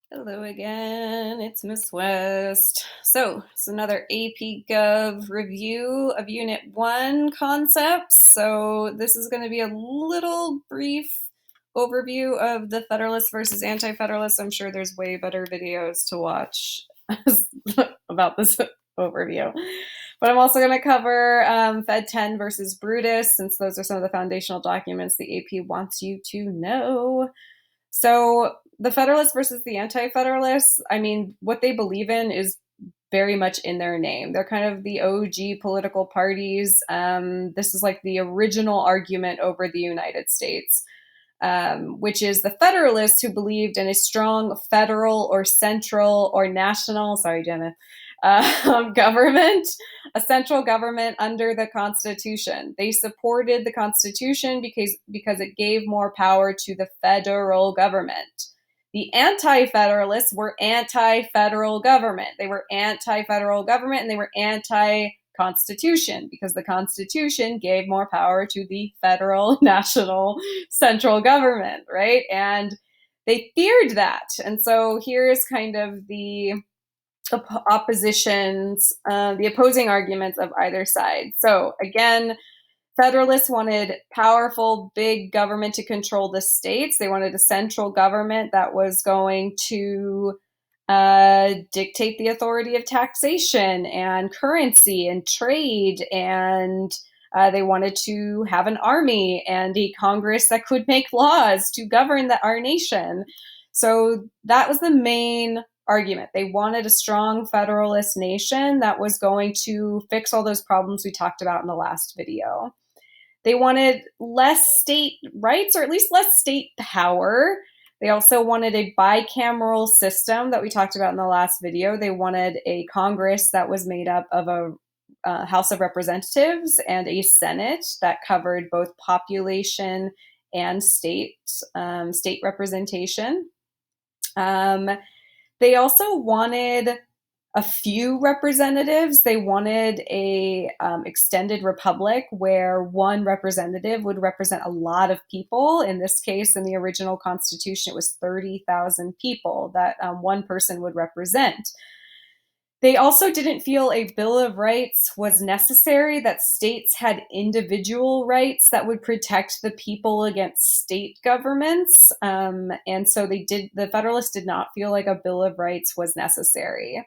Hello again, it's Miss West. So it's another AP Gov review of Unit 1 concepts. So this is going to be a little brief overview of the Federalist versus Anti-Federalist. I'm sure there's way better videos to watch about this overview. But I'm also going to cover Fed 10 versus Brutus, since those are some of the foundational documents the AP wants you to know. So the Federalists versus the Anti-Federalists, I mean, what they believe in is very much in their name. They're kind of the OG political parties. This is like the original argument over the United States, which is the Federalists who believed in a strong federal or central or national, sorry, Jenna, government, a central government under the Constitution. They supported the Constitution because it gave more power to the federal government. The Anti-Federalists were anti-federal government. They were anti-federal government and they were anti-Constitution because the Constitution gave more power to the federal, national, central government, right? And they feared that. And so here's kind of the oppositions, the opposing arguments of either side. So again, Federalists wanted powerful, big government to control the states. They wanted a central government that was going to dictate the authority of taxation and currency and trade. And they wanted to have an army and a Congress that could make laws to govern our nation. So that was the main argument. They wanted a strong federalist nation that was going to fix all those problems we talked about in the last video. They wanted less state rights, or at least less state power. They also wanted a bicameral system that we talked about in the last video. They wanted a Congress that was made up of a House of Representatives and a Senate that covered both population and state representation. They also wanted a few representatives. They wanted a extended republic where one representative would represent a lot of people. In this case, in the original Constitution, it was 30,000 people that one person would represent. They also didn't feel a Bill of Rights was necessary, that states had individual rights that would protect the people against state governments. And so the Federalists did not feel like a Bill of Rights was necessary.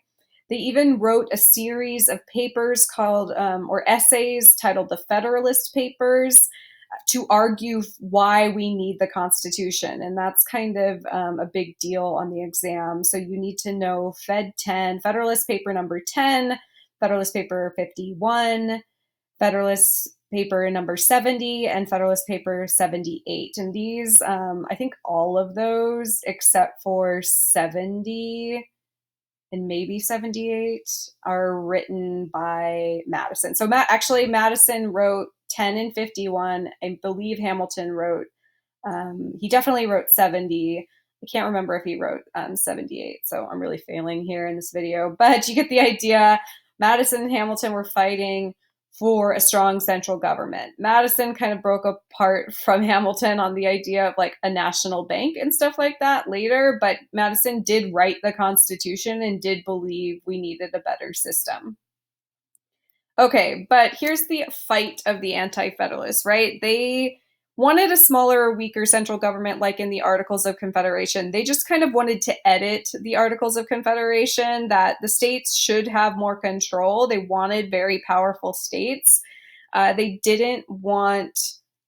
They even wrote a series of papers called, or essays titled the Federalist Papers, to argue why we need the Constitution. And that's kind of a big deal on the exam. So you need to know Fed 10, Federalist Paper number 10, Federalist Paper 51, Federalist Paper number 70, and Federalist Paper 78. And these, I think all of those except for 70 and maybe 78 are written by Madison. So actually Madison wrote 10 and 51. I believe Hamilton wrote, he definitely wrote 70. I can't remember if he wrote 78. So I'm really failing here in this video, but you get the idea. Madison and Hamilton were fighting for a strong central government. Madison kind of broke apart from Hamilton on the idea of like a national bank and stuff like that later, but Madison did write the Constitution and did believe we needed a better system. Okay, but here's the fight of the Anti-Federalists, right? They wanted a smaller, weaker central government like in the Articles of Confederation. They just kind of wanted to edit the Articles of Confederation, that the states should have more control. They wanted very powerful states. They didn't want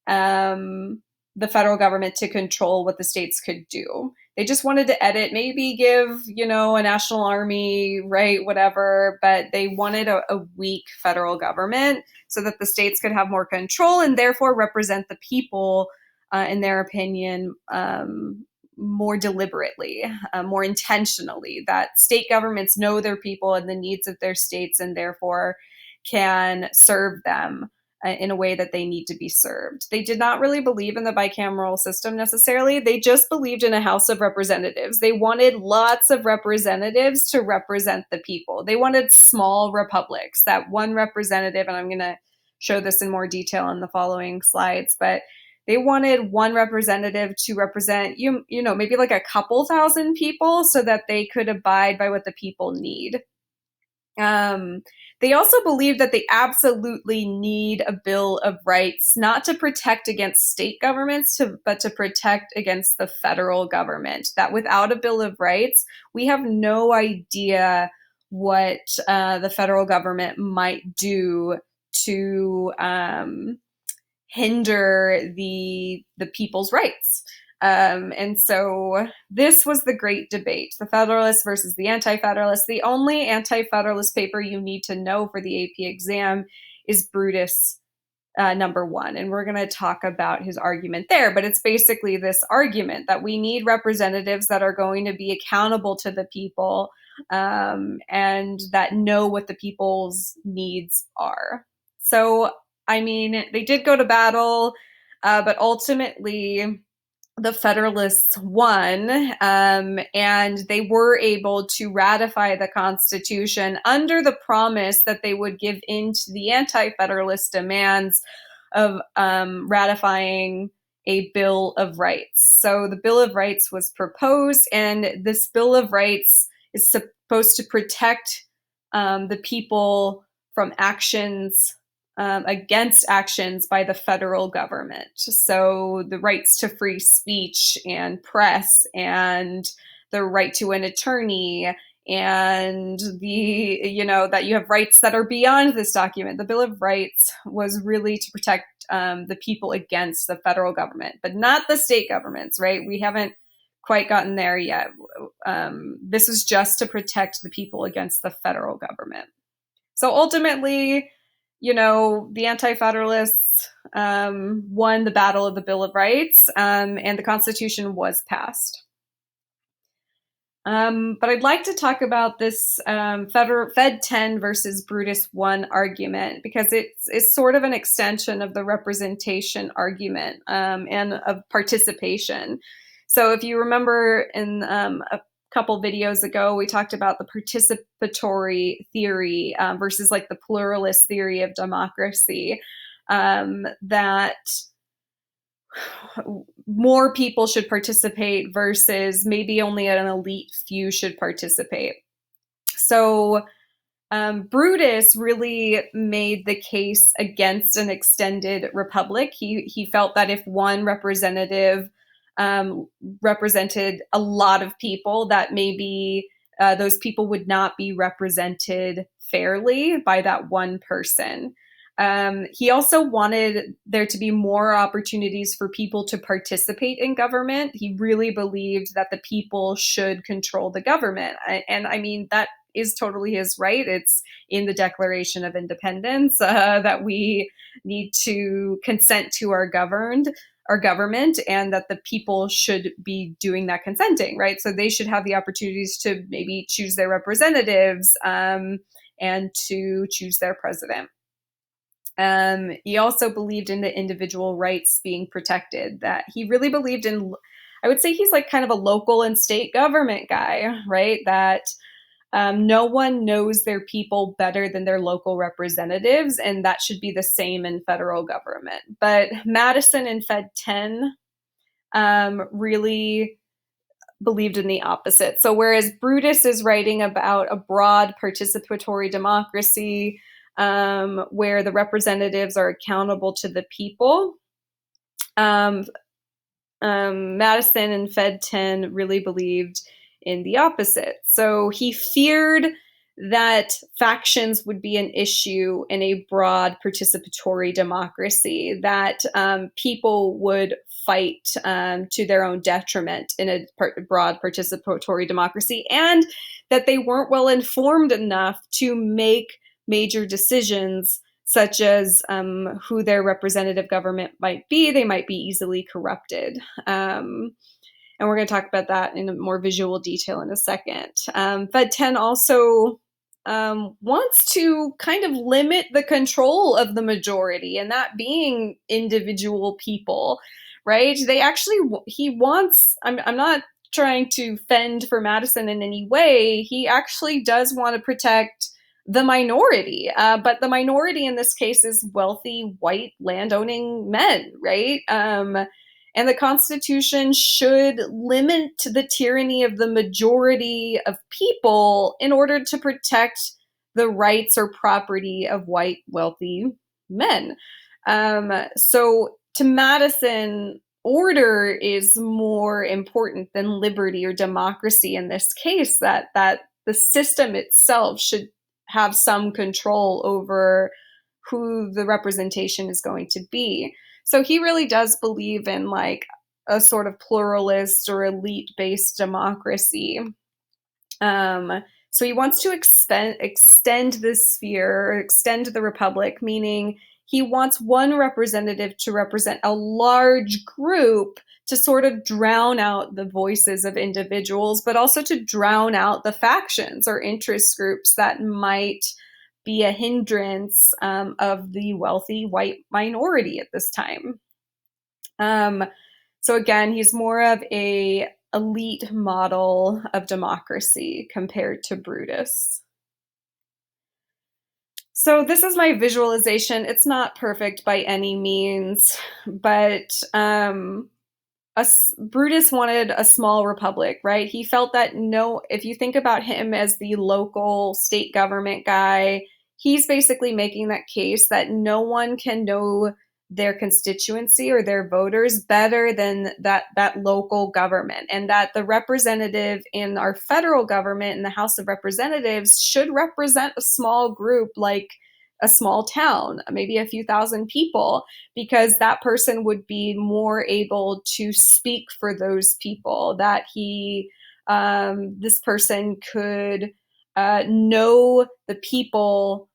the federal government to control what the states could do. They just wanted to edit, maybe give, a national army, right, whatever, but they wanted a weak federal government so that the states could have more control and therefore represent the people, in their opinion, more deliberately, more intentionally, that state governments know their people and the needs of their states and therefore can serve them in a way that they need to be served. They did not really believe in the bicameral system necessarily. They just believed in a House of Representatives. They wanted lots of representatives to represent the people. They wanted small republics, that one representative, and I'm going to show this in more detail in the following slides, but They wanted one representative to represent maybe like a couple thousand people so that they could abide by what the people need. They also believe that they absolutely need a Bill of Rights, not to protect against state governments, but to protect against the federal government. That without a Bill of Rights, we have no idea what the federal government might do to hinder the people's rights. And so this was the great debate, the Federalists versus the Anti-Federalists. The only Anti-Federalist paper you need to know for the AP exam is Brutus number 1. And we're going to talk about his argument there. But it's basically this argument that we need representatives that are going to be accountable to the people and that know what the people's needs are. So, I mean, they did go to battle, but ultimately the Federalists won, and they were able to ratify the Constitution under the promise that they would give in to the Anti-Federalist demands of ratifying a Bill of Rights. So the Bill of Rights was proposed, and this Bill of Rights is supposed to protect the people from actions against actions by the federal government. So the rights to free speech and press and the right to an attorney and that you have rights that are beyond this document. The Bill of Rights was really to protect the people against the federal government, but not the state governments, right? We haven't quite gotten there yet. This is just to protect the people against the federal government. So ultimately, the Anti-Federalists won the battle of the Bill of Rights, and the Constitution was passed. But I'd like to talk about this Fed 10 versus Brutus 1 argument, because it's sort of an extension of the representation argument and of participation. So if you remember in a couple videos ago, we talked about the participatory theory versus like the pluralist theory of democracy, that more people should participate versus maybe only an elite few should participate. So Brutus really made the case against an extended republic. He felt that if one representative represented a lot of people, that maybe those people would not be represented fairly by that one person. He also wanted there to be more opportunities for people to participate in government. He really believed that the people should control the government. And I mean, that is totally his right. It's in the Declaration of Independence that we need to consent to our government, and that the people should be doing that consenting, right? So they should have the opportunities to maybe choose their representatives and to choose their president. He also believed in the individual rights being protected, that he really believed in, I would say he's like kind of a local and state government guy, right? That no one knows their people better than their local representatives, and that should be the same in federal government. But Madison in Fed 10 really believed in the opposite. So whereas Brutus is writing about a broad participatory democracy where the representatives are accountable to the people, Madison in Fed 10 really believed in the opposite. So he feared that factions would be an issue in a broad participatory democracy, that people would fight to their own detriment in a broad participatory democracy, and that they weren't well informed enough to make major decisions, such as who their representative government might be. They might be easily corrupted. And we're going to talk about that in more visual detail in a second. Fed 10 also wants to kind of limit the control of the majority, and that being individual people, right? He wants, I'm not trying to fend for Madison in any way. He actually does want to protect the minority. But the minority in this case is wealthy, white, landowning men, right? And the Constitution should limit the tyranny of the majority of people in order to protect the rights or property of white, wealthy men. So to Madison, order is more important than liberty or democracy in this case, that the system itself should have some control over who the representation is going to be. So he really does believe in like a sort of pluralist or elite based democracy. So he wants to extend the sphere, extend the republic, meaning he wants one representative to represent a large group to sort of drown out the voices of individuals, but also to drown out the factions or interest groups that might be a hindrance of the wealthy white minority at this time. So again, he's more of a elite model of democracy compared to Brutus. So this is my visualization. It's not perfect by any means, but Brutus wanted a small republic, right? He felt that if you think about him as the local state government guy, he's basically making that case that no one can know their constituency or their voters better than that local government, and that the representative in our federal government in the House of Representatives should represent a small group, like a small town, maybe a few thousand people, because that person would be more able to speak for those people, that this person could know the people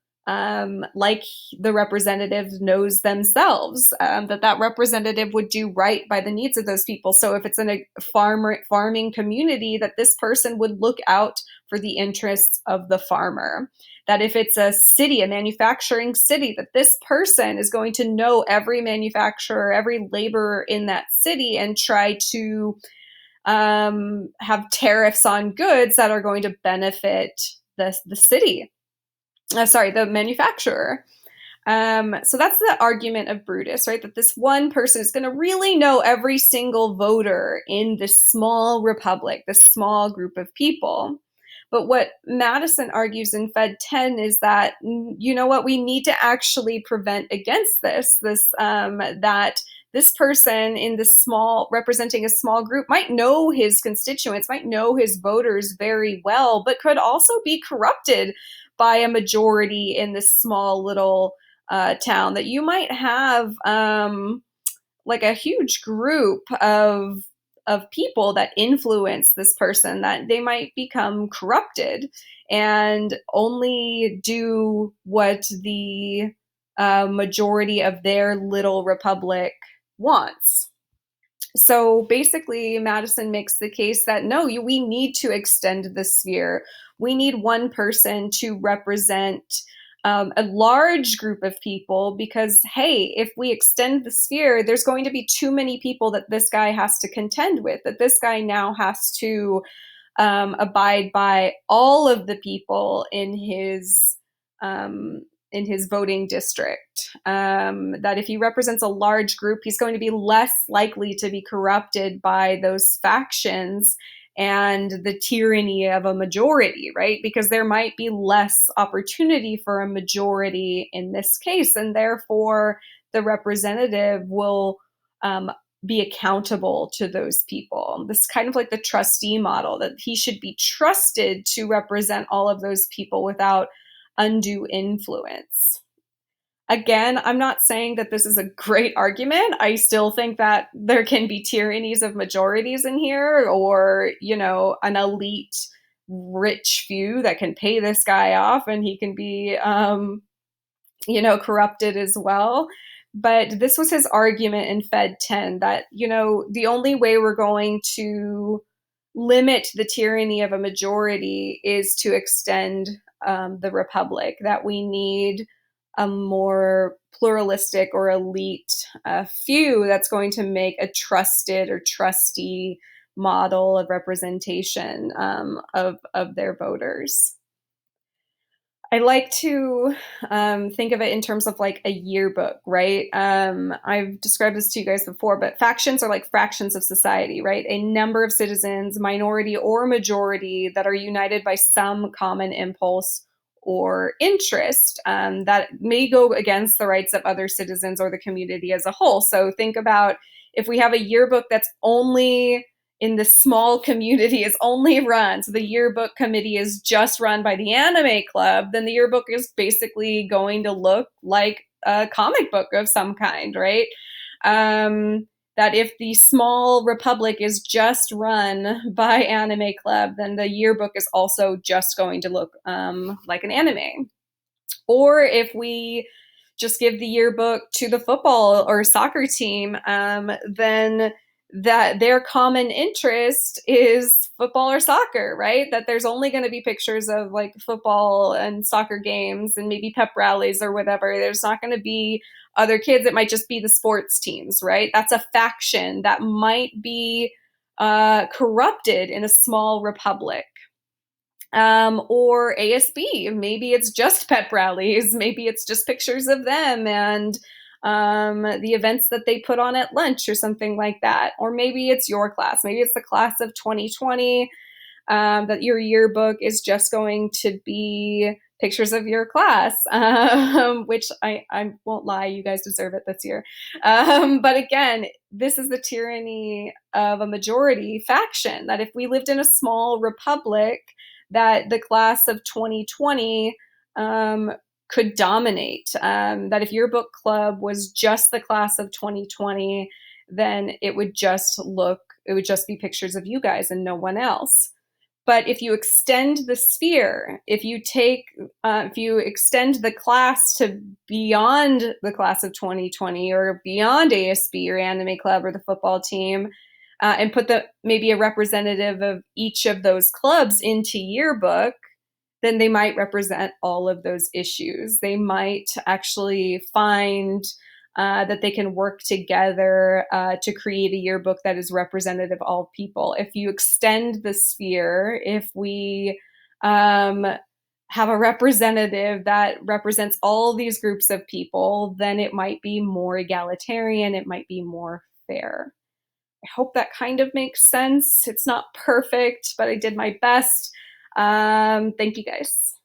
like the representative knows themselves, that representative would do right by the needs of those people. So if it's in a farming community, that this person would look out for the interests of the farmer. That if it's a city, a manufacturing city, that this person is going to know every manufacturer, every laborer in that city, and try to have tariffs on goods that are going to benefit the city. The manufacturer. So that's the argument of Brutus, right? That this one person is going to really know every single voter in this small republic, this small group of people. But what Madison argues in Fed 10 is that, you know what, we need to actually prevent against that this person in this representing a small group might know his constituents, might know his voters very well, but could also be corrupted by a majority in this small little town. That you might have like a huge group of people that influence this person, that they might become corrupted and only do what the majority of their little republic wants. So basically, Madison makes the case that no, we need to extend the sphere. We need one person to represent a large group of people, because, hey, if we extend the sphere, there's going to be too many people that this guy has to contend with, that this guy now has to abide by all of the people in his voting district. That if he represents a large group, he's going to be less likely to be corrupted by those factions and the tyranny of a majority, right? Because there might be less opportunity for a majority in this case, and therefore the representative will be accountable to those people. This is kind of like the trustee model, that he should be trusted to represent all of those people without undue influence. Again, I'm not saying that this is a great argument. I still think that there can be tyrannies of majorities in here, or, an elite rich few that can pay this guy off and he can be, corrupted as well. But this was his argument in Fed 10, that, the only way we're going to limit the tyranny of a majority is to extend the republic, that we need a more pluralistic or elite few that's going to make a trusted or trustee model of representation of their voters. I like to think of it in terms of like a yearbook, right? I've described this to you guys before, but factions are like fractions of society, right? A number of citizens, minority or majority, that are united by some common impulse or interest that may go against the rights of other citizens or the community as a whole. So think about if we have a yearbook that's only in the small community is only run, so the yearbook committee is just run by the anime club, then the yearbook is basically going to look like a comic book of some kind, right? That if the small republic is just run by anime club, then the yearbook is also just going to look like an anime. Or if we just give the yearbook to the football or soccer team, then that their common interest is football or soccer, right? That there's only going to be pictures of like football and soccer games and maybe pep rallies or whatever. There's not going to be other kids. It might just be the sports teams, right? That's a faction that might be corrupted in a small republic. Or ASB. Maybe it's just pep rallies. Maybe it's just pictures of them and the events that they put on at lunch or something like that. Or maybe it's your class. Maybe it's the class of 2020 that your yearbook is just going to be pictures of your class, which I won't lie, you guys deserve it this year. But again, this is the tyranny of a majority faction, that if we lived in a small republic, that the class of 2020 could dominate. That if your book club was just the class of 2020, then it would just be pictures of you guys and no one else. But if you extend the sphere, if you extend the class to beyond the class of 2020 or beyond ASB or Anime Club or the football team, and put maybe a representative of each of those clubs into yearbook, then they might represent all of those issues. They might actually find that they can work together to create a yearbook that is representative of all people. If you extend the sphere, if we have a representative that represents all these groups of people, then it might be more egalitarian, it might be more fair. I hope that kind of makes sense. It's not perfect, but I did my best. Thank you guys.